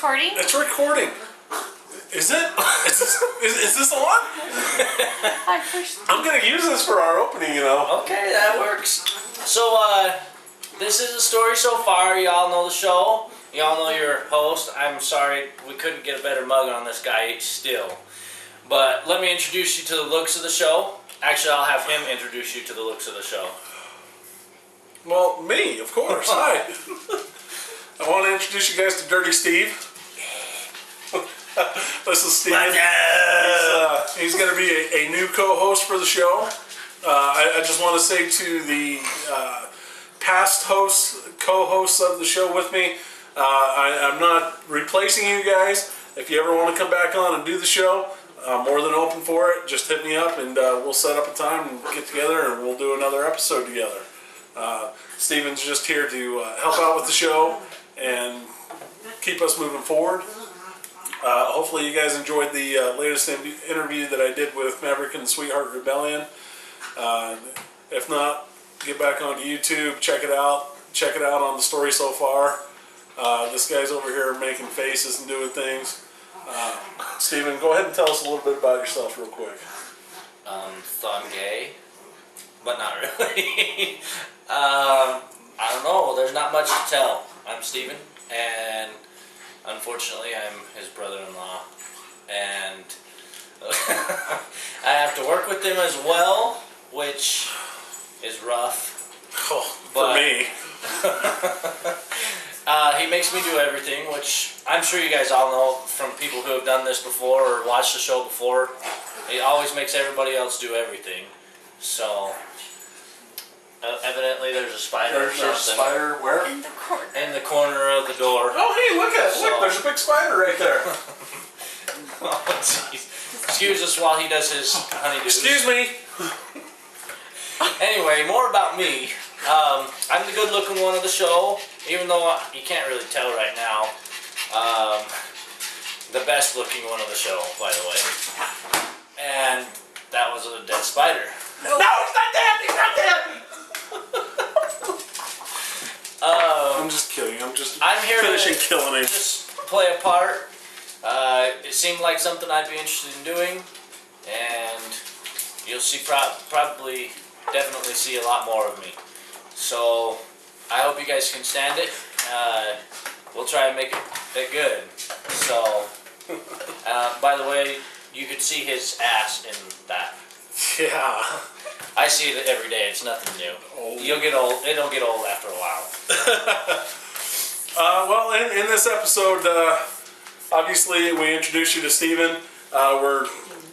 recording? It's recording. Is it? Is this on? I'm gonna use this for our opening, you know. Okay, that works. So, this is the story so far. Y'all know the show. Y'all know your host. I'm sorry we couldn't get a better mug on this guy still. But let me introduce you to the looks of the show. Actually, I'll have him introduce you to the looks of the show. Well, me, of course. Hi. I want to introduce you guys to Dirty Steve. This is Steven. He's going to be a new co-host for the show. I just want to say to the past co-hosts of the show with me, I'm not replacing you guys. If you ever want to come back on and do the show, I'm more than open for it. Just hit me up and we'll set up a time and get together and we'll do another episode together. Steven's just here to help out with the show and keep us moving forward. Hopefully you guys enjoyed the latest interview that I did with Maverick and the Sweetheart Rebellion. If not, get back onto YouTube, check it out. Check it out on the story so far. This guy's over here making faces and doing things. Steven, go ahead and tell us a little bit about yourself real quick. So I'm gay, but not really. I don't know. There's not much to tell. I'm Steven, and unfortunately, I'm his brother-in-law, and I have to work with him as well, which is rough. Oh, for me. He makes me do everything, which I'm sure you guys all know from people who have done this before or watched the show before. He always makes everybody else do everything. So, evidently there's a spider or something. There's a spider where? In the corner. In the corner of the door. Oh, hey, look at it. Look, there's a big spider right there. Oh, jeez. Excuse us while he does his honeydews. Excuse me. Anyway, more about me. I'm the good-looking one of the show, even though you can't really tell right now. The best-looking one of the show, by the way. And that was a dead spider. No, it's not dead. He's not dead. I'm just kidding. I'm here finishing to killing him. Just play a part. It seemed like something I'd be interested in doing, and you'll see probably, definitely see a lot more of me. So I hope you guys can stand it. We'll try and make it good. So, by the way, you could see his ass in that. Yeah. I see it every day. It's nothing new. Oh. You'll get old. It'll get old after a while. Well, in this episode, obviously we introduced you to Steven. We're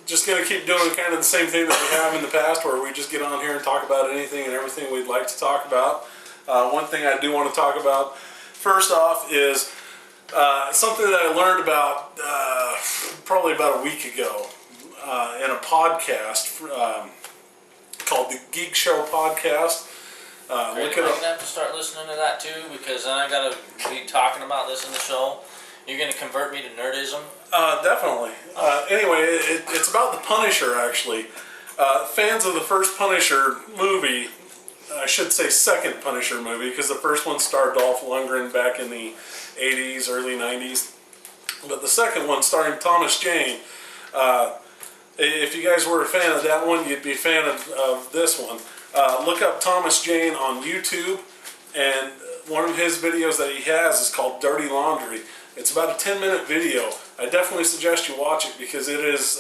just going to keep doing kind of the same thing that we have in the past, where we just get on here and talk about anything and everything we'd like to talk about. One thing I do want to talk about, first off, is something that I learned about probably about a week ago in a podcast called the Geek Show Podcast. Look it up. I'm gonna have to start listening to that too, because then I gotta be talking about this in the show. You're gonna convert me to nerdism? Definitely. Anyway, it's about the Punisher, actually. Fans of the first Punisher movie, I should say second Punisher movie, because the first one starred Dolph Lundgren back in the 80s, early 90s. But the second one, starring Thomas Jane, if you guys were a fan of that one, you'd be a fan of this one. Look up Thomas Jane on YouTube, and one of his videos that he has is called Dirty Laundry. It's about a 10-minute video. I definitely suggest you watch it, because it is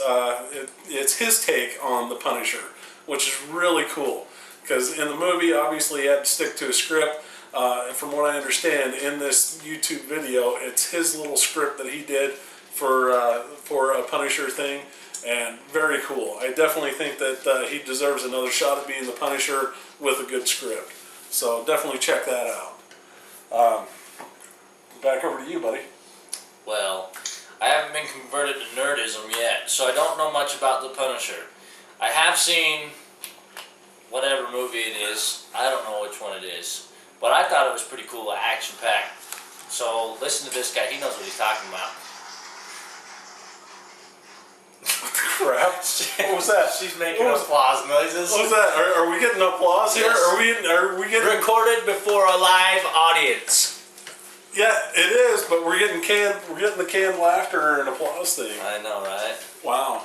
it's his take on the Punisher, which is really cool. Because in the movie, obviously, he had to stick to a script. And from what I understand, in this YouTube video, it's his little script that he did for a Punisher thing. And very cool. I definitely think that he deserves another shot at being the Punisher with a good script. So definitely check that out. Back over to you, buddy. Well, I haven't been converted to nerdism yet, so I don't know much about the Punisher. I have seen whatever movie it is. I don't know which one it is. But I thought it was pretty cool, action-packed. So listen to this guy. He knows what he's talking about. Crap. What was that? She's making applause noises. What was that? Are we getting applause here? Yes. Are we getting recorded before a live audience? Yeah, it is, but we're getting the canned laughter and applause thing. I know, right? Wow.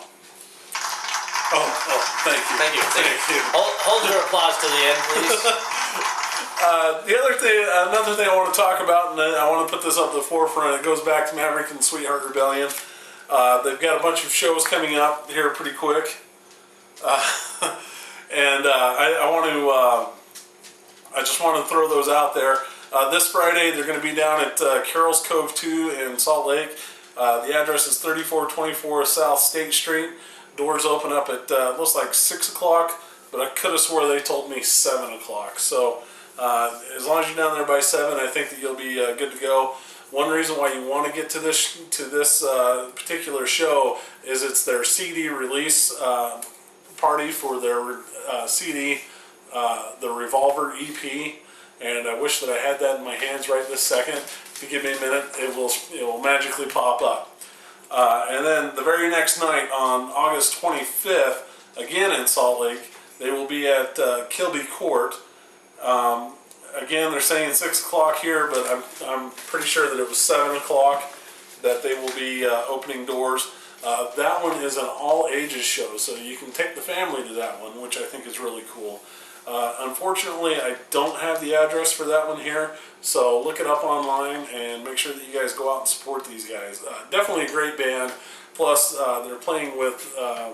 Oh, thank you. Thank you. Thank you. Hold your applause to the end, please. Another thing I want to talk about, and I want to put this up to the forefront, it goes back to Maverick and Sweetheart Rebellion. They've got a bunch of shows coming up here pretty quick. I just want to throw those out there. This Friday, they're going to be down at Carroll's Cove 2 in Salt Lake. The address is 3424 South State Street. Doors open up at, looks like 6 o'clock, but I could have swore they told me 7 o'clock. So as long as you're down there by 7, I think that you'll be good to go. One reason why you want to get to this particular show is it's their CD release party for their CD, the Revolver EP, and I wish that I had that in my hands right this second. If you give me a minute, it will magically pop up. And then the very next night on August 25th, again in Salt Lake, they will be at Kilby Court. Again, they're saying 6 o'clock here, but I'm pretty sure that it was 7 o'clock that they will be opening doors. That one is an all-ages show, so you can take the family to that one, which I think is really cool. Unfortunately, I don't have the address for that one here, so look it up online and make sure that you guys go out and support these guys. Definitely a great band. Plus, they're playing with, I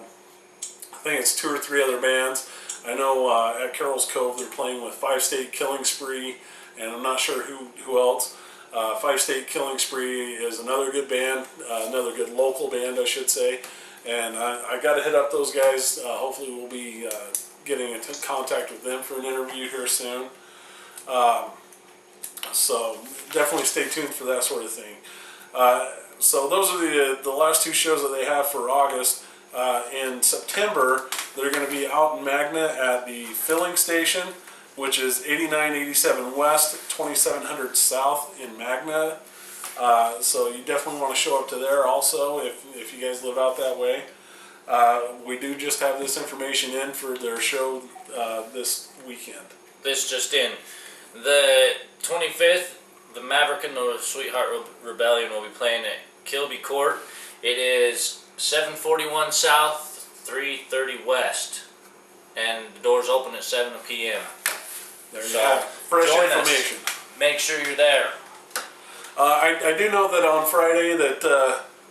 think it's 2 or 3 other bands. I know at Carroll's Cove they're playing with 5 State Killing Spree, and I'm not sure who else. 5 State Killing Spree is another good band, another good local band, I should say. And I got to hit up those guys. Hopefully we'll be getting in contact with them for an interview here soon. So definitely stay tuned for that sort of thing. So those are the last 2 shows that they have for August. In September, they're going to be out in Magna at the filling station, which is 8987 West, 2700 South in Magna. So you definitely want to show up to there also if you guys live out that way. We do just have this information in for their show this weekend. This just in. The 25th, the Maverick and the Sweetheart Rebellion will be playing at Kilby Court. It is 741 South, 330 West, and the doors open at 7 p.m. There you go. Fresh information. Make sure you're there. I do know that on Friday that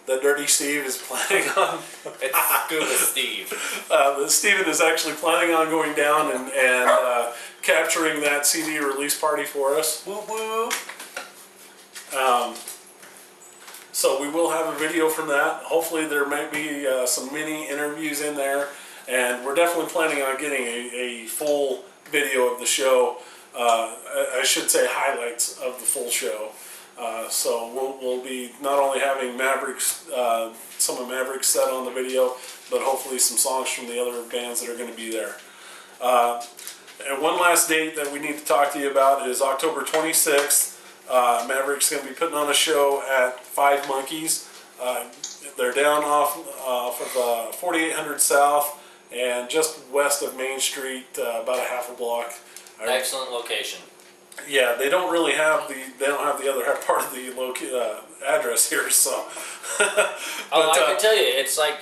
Dirty Steve is planning on. It's Scuba Steve. Steven is actually planning on going down and capturing that CD release party for us. Woo woo. So we will have a video from that. Hopefully there might be some mini interviews in there, and we're definitely planning on getting a full video of the show. I should say highlights of the full show. So we'll be not only having Mavericks, some of Maverick's set on the video, but hopefully some songs from the other bands that are going to be there. And one last date that we need to talk to you about is October 26th. Maverick's going to be putting on a show at Five Monkeys. They're down off of 4800 South and just west of Main Street, about a half a block. Excellent location. Yeah, they don't really have the other part of the address here, so. I can tell you, it's like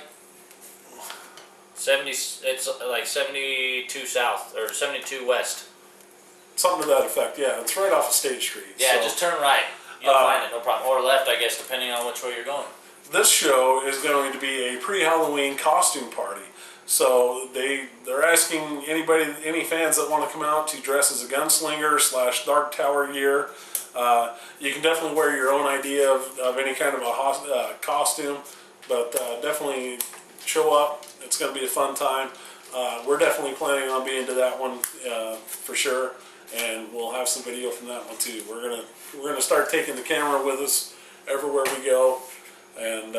70. It's like 72 South or 72 West. Something to that effect. Yeah, it's right off of State Street. Yeah, so. just turn right. You'll find it, no problem. Or left, I guess, depending on which way you're going. This show is going to be a pre-Halloween costume party. So they're asking any fans that want to come out to dress as a gunslinger / Dark Tower gear. You can definitely wear your own idea of any kind of a costume, but definitely show up. It's going to be a fun time. We're definitely planning on being to that one for sure, and we'll have some video from that one too. We're gonna start taking the camera with us everywhere we go. And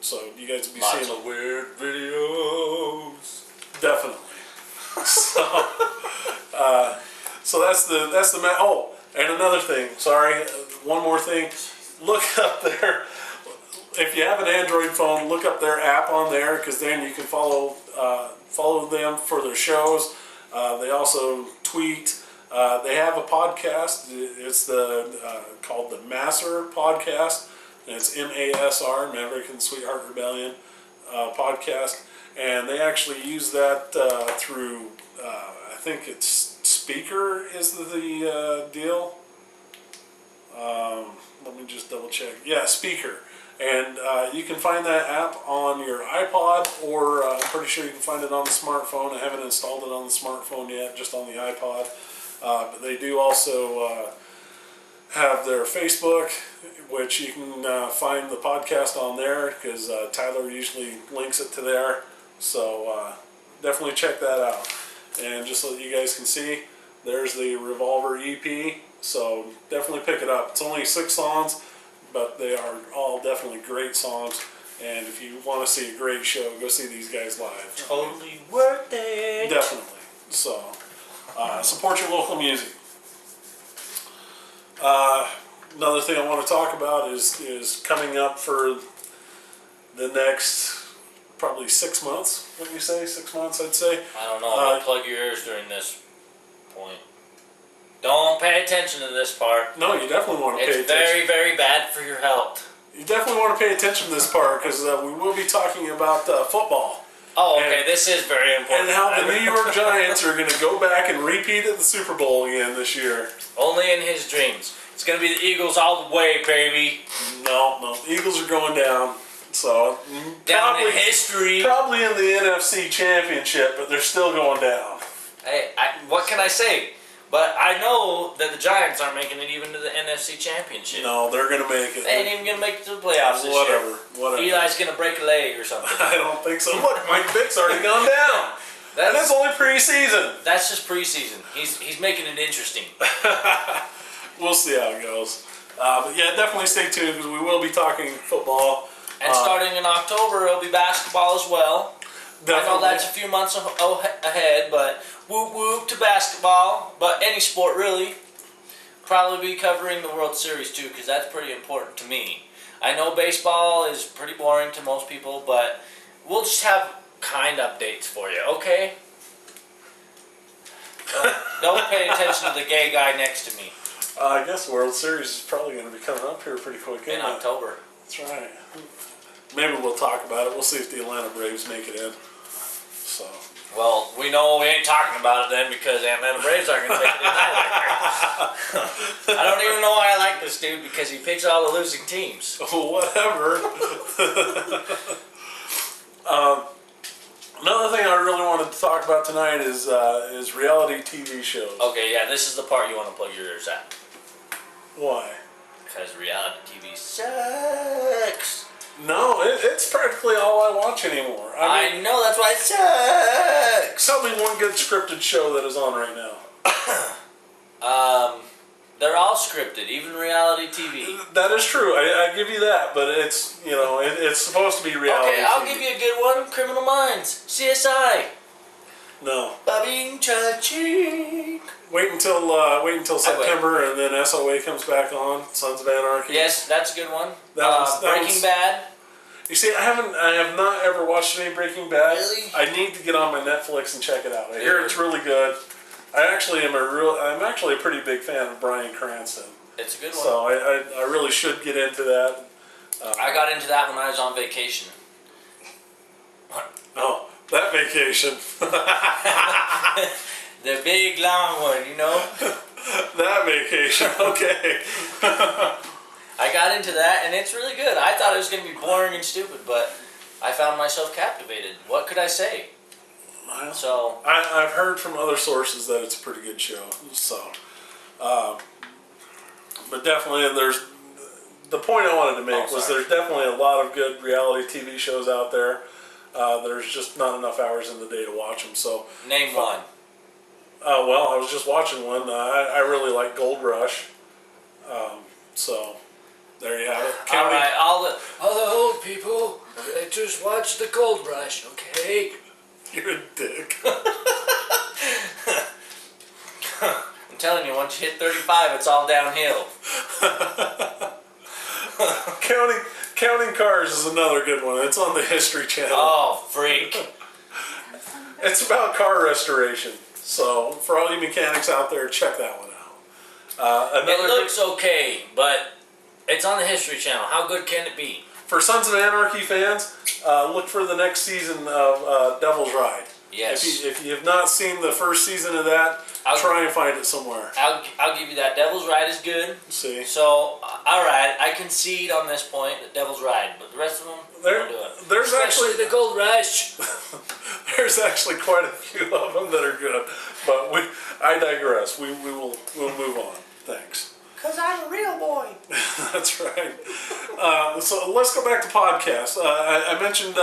so you guys will be Lots seeing of weird videos. Definitely. So that's the oh, and another thing. Sorry, one more thing. Look up there. If you have an Android phone, look up their app on there, because then you can follow them for their shows. They also tweet. They have a podcast. It's called the Masser Podcast. And it's MASR, Maverick and Sweetheart Rebellion podcast. And they actually use that through, I think it's Speaker is the deal. Let me just double check. Yeah, Speaker. And you can find that app on your iPod, or I'm pretty sure you can find it on the smartphone. I haven't installed it on the smartphone yet, just on the iPod. But they do also have their Facebook, which you can find the podcast on there, because Tyler usually links it to there. So definitely check that out. And just so that you guys can see, there's the Revolver EP. So definitely pick it up. It's only 6 songs, but they are all definitely great songs. And if you want to see a great show, go see these guys live. Totally worth it. Definitely. So support your local music. Another thing I want to talk about is coming up for the next probably 6 months. What do you say? 6 months, I'd say. I don't know. I'm gonna plug your ears during this point. Don't pay attention to this part. No, you definitely want to pay It's attention. very, very bad for your health. You definitely want to pay attention to this part, because we will be talking about football. Oh, okay. This is very important. And how the New York Giants are going to go back and repeat at the Super Bowl again this year. Only in his dreams. It's gonna be the Eagles all the way, baby. No, the Eagles are going down. So Down in history. Probably in the NFC Championship, but they're still going down. Hey, what can I say? But I know that the Giants aren't making it even to the NFC Championship. No, they're going to make it. They ain't even gonna make it to the playoffs this Whatever. year. Eli's gonna break a leg or something. I don't think so. Look, Mike Vick's already gone down. And it's only preseason. That's just preseason. He's making it interesting. We'll see how it goes. But yeah, definitely stay tuned, because we will be talking football. And starting in October, it'll be basketball as well. Definitely. I know that's a few months ahead, but whoop whoop to basketball. But any sport really. Probably be covering the World Series too, because that's pretty important to me. I know baseball is pretty boring to most people, but we'll just have kind updates for you, okay? Don't pay attention to the gay guy next to me. I guess the World Series is probably going to be coming up here pretty quick. In October. That's right. Maybe we'll talk about it. We'll see if the Atlanta Braves make it in. So. Well, we know we ain't talking about it then, because the Atlanta Braves aren't going to make it in either. I don't even know why I like this dude, because he picks all the losing teams. Whatever. Another thing I really wanted to talk about tonight is reality TV shows. Okay, yeah, this is the part you want to plug your ears at. Why? Because reality TV sucks. No, it's practically all I watch anymore. I mean, know, that's why it sucks. tell me one good scripted show that is on right now. They're all scripted, even reality TV. That is true. I give you that, but it's it's supposed to be reality. Okay, I'll TV. give you a good one. Criminal Minds, CSI, No. Bobby and Chachi. Wait until September, and then SOA comes back on. Sons of Anarchy. Yes, that's a good one. That Breaking one's- Bad. You see, I have not ever watched any Breaking Bad. Really? I need to get on my Netflix and check it out. I hear it's really good. I'm actually a pretty big fan of Bryan Cranston. It's a good one. So I really should get into that. I got into that when I was on vacation. Oh, that vacation. The big long one, you know? That vacation, okay. I got into that, and it's really good. I thought it was going to be boring and stupid, but I found myself captivated. What could I say? Well, So, I've heard from other sources that it's a pretty good show. So, but definitely the point I wanted to make was there's definitely a lot of good reality TV shows out there. There's just not enough hours in the day to watch them. So, name one. well, I was just watching one. I really like Gold Rush. So, there you have it. All right, all the old people, just watch the Gold Rush, okay? You're a dick. I'm telling you, once you hit 35, it's all downhill. Counting Cars is another good one. It's on the History Channel. Oh, freak. It's about car restoration. So for all you mechanics out there, check that one out. It looks okay, but it's on the History Channel. How good can it be? For Sons of Anarchy fans, look for the next season of Devil's Ride. Yes. If you have not seen the first season of that, try and find it somewhere. I'll give you that. Devil's Ride is good. See? So, alright, I concede on this point that Devil's Ride, but the rest of them, don't do it. There's Especially actually the Gold Rush. there's actually quite a few of them that are good, but I digress. We'll move on. Thanks. Because I'm a real boy. That's right. So let's go back to podcasts. I mentioned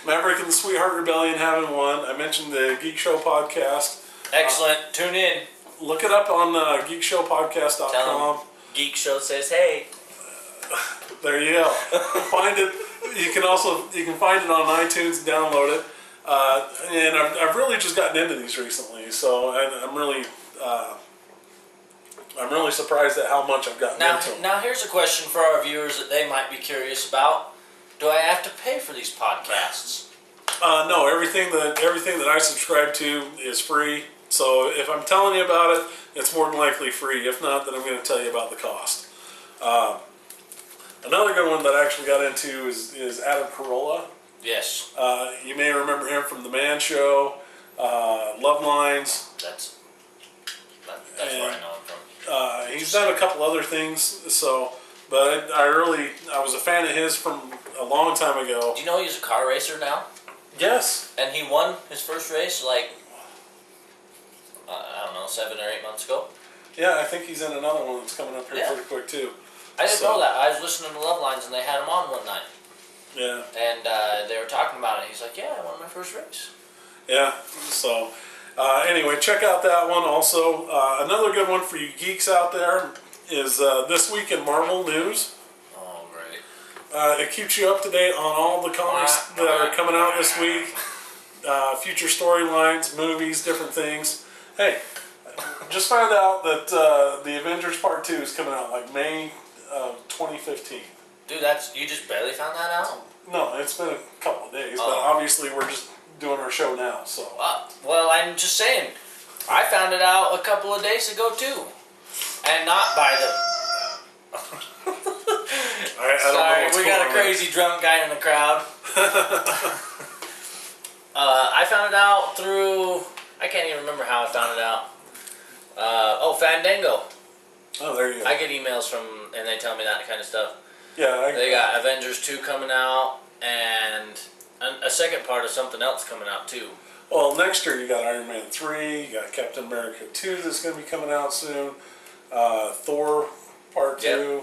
Maverick and the Sweetheart Rebellion having one. I mentioned the Geek Show podcast. Excellent. Tune in. Look it up on Tell geekshowpodcast.com. 'em Geek Show says hey. There you go. Find it. You can find it on iTunes and download it. And I've really just gotten into these recently, so I'm really surprised at how much I've gotten into them. Now here's a question for our viewers that they might be curious about. Do I have to pay for these podcasts? No, everything that I subscribe to is free. So if I'm telling you about it, it's more than likely free. If not, then I'm going to tell you about the cost. Another good one that I actually got into is Adam Carolla. Yes. You may remember him from The Man Show, Love Lines. That's where I know him from. He's done a couple other things. So, but I was a fan of his from a long time ago. Do you know he's a car racer now? Yes. And he won his first race like, I don't know, 7 or 8 months ago. Yeah, I think he's in another one that's coming up here pretty quick too. I didn't know that. I was listening to Love Lines and they had him on one night. Yeah. And they were talking about it. He's like, yeah, I won my first race. Yeah. So, anyway, check out that one. Also, another good one for you geeks out there is This Week in Marvel News. Oh, great. It keeps you up to date on all the comics that are coming out this week. Future storylines, movies, different things. Hey, just found out that the Avengers Part 2 is coming out like May of 2015. Dude, you just barely found that out? No, it's been a couple of days, but Oh. obviously we're just doing our show now, so. Well, I'm just saying, I found it out a couple of days ago too. And not by the... I don't know Sorry, what's we got going a on. crazy drunk guy in the crowd. I found it out through... I can't even remember how I found it out. Fandango. Oh, there you go. I get emails from, and they tell me that kind of stuff. Yeah, They got Avengers 2 coming out, and a second part of something else coming out too. well, next year you got Iron Man 3, you got Captain America 2 that's going to be coming out soon, Thor Part 2.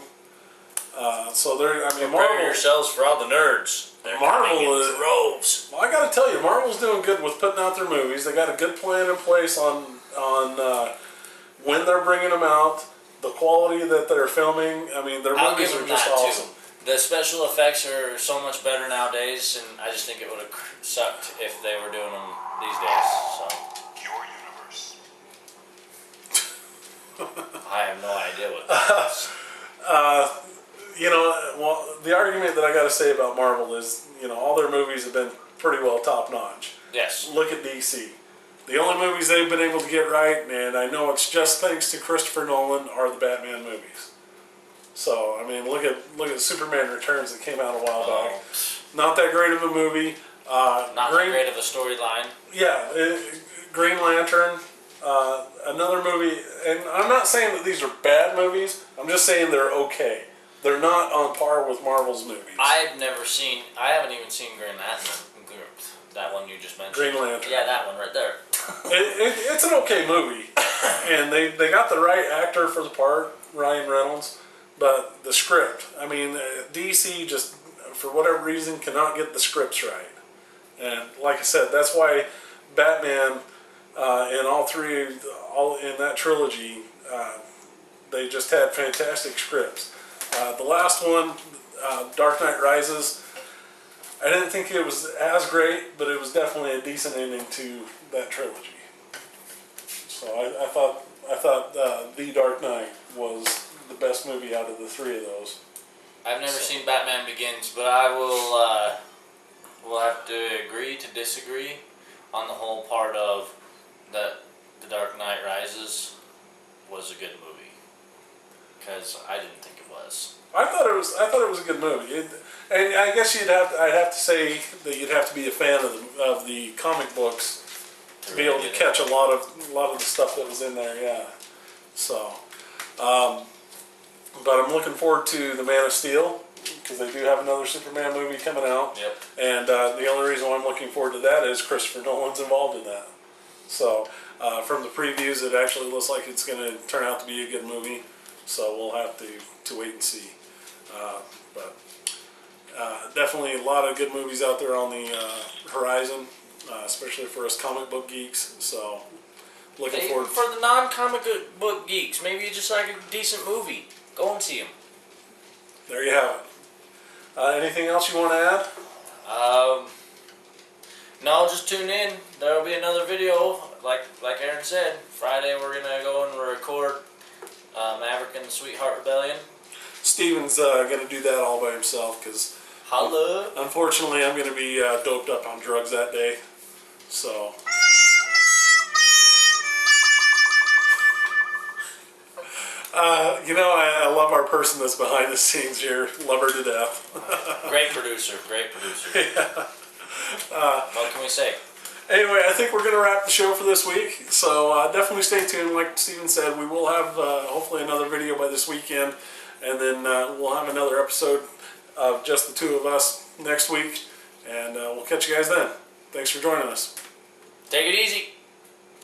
So there, I mean, Prepare Marvel. yourselves for all the nerds. They're Marvel coming in is- droves. Well, I got to tell you, Marvel's doing good with putting out their movies. They got a good plan in place on when they're bringing them out, the quality that they're filming. I mean, their I'll movies give are them just that awesome. too. The special effects are so much better nowadays, and I just think it would have sucked if they were doing them these days. So Your universe. I have no idea what that is. Well, the argument that I got to say about Marvel is, all their movies have been pretty well top notch. Yes. Look at DC. The only movies they've been able to get right, and I know it's just thanks to Christopher Nolan, are the Batman movies. So, I mean, look at Superman Returns that came out a while back. Not that great of a movie. Not that great of a storyline. Yeah, Green Lantern, another movie, and I'm not saying that these are bad movies. I'm just saying they're okay. They're not on par with Marvel's movies. I haven't even seen Green Lantern. That one you just mentioned. Green Lantern. Yeah, that one right there. It's an okay movie, and they got the right actor for the part, Ryan Reynolds, but the script. I mean, DC just, for whatever reason, cannot get the scripts right. And like I said, that's why Batman in all in that trilogy, they just had fantastic scripts. The last one, Dark Knight Rises, I didn't think it was as great, but it was definitely a decent ending to that trilogy. So I thought The Dark Knight was the best movie out of the three of those. I've never seen Batman Begins, but I will have to agree to disagree on the whole part of that The Dark Knight Rises was a good movie, because I didn't think it was. I thought it was a good movie, and I guess I'd have to say that you'd have to be a fan of the comic books to be able to catch a lot of the stuff that was in there. Yeah. So, but I'm looking forward to the Man of Steel, because they do have another Superman movie coming out. Yep. And the only reason why I'm looking forward to that is Christopher Nolan's involved in that. So from the previews, it actually looks like it's going to turn out to be a good movie. So we'll have to wait and see. But definitely a lot of good movies out there on the horizon, especially for us comic book geeks. So looking Maybe forward. for the non-comic book geeks, maybe you just like a decent movie. Go and see them. There you have it. Anything else you want to add? No, just tune in. There'll be another video. Like Aaron said, Friday we're gonna go and record Maverick and the Sweetheart Rebellion. Steven's going to do that all by himself, because Holla! unfortunately I'm going to be doped up on drugs that day. So. I love our person that's behind the scenes here. Love her to death. Great producer, great producer. Yeah. What can we say? Anyway, I think we're going to wrap the show for this week. So definitely stay tuned. Like Steven said, we will have hopefully another video by this weekend. And then we'll have another episode of just the two of us next week. And we'll catch you guys then. Thanks for joining us. Take it easy.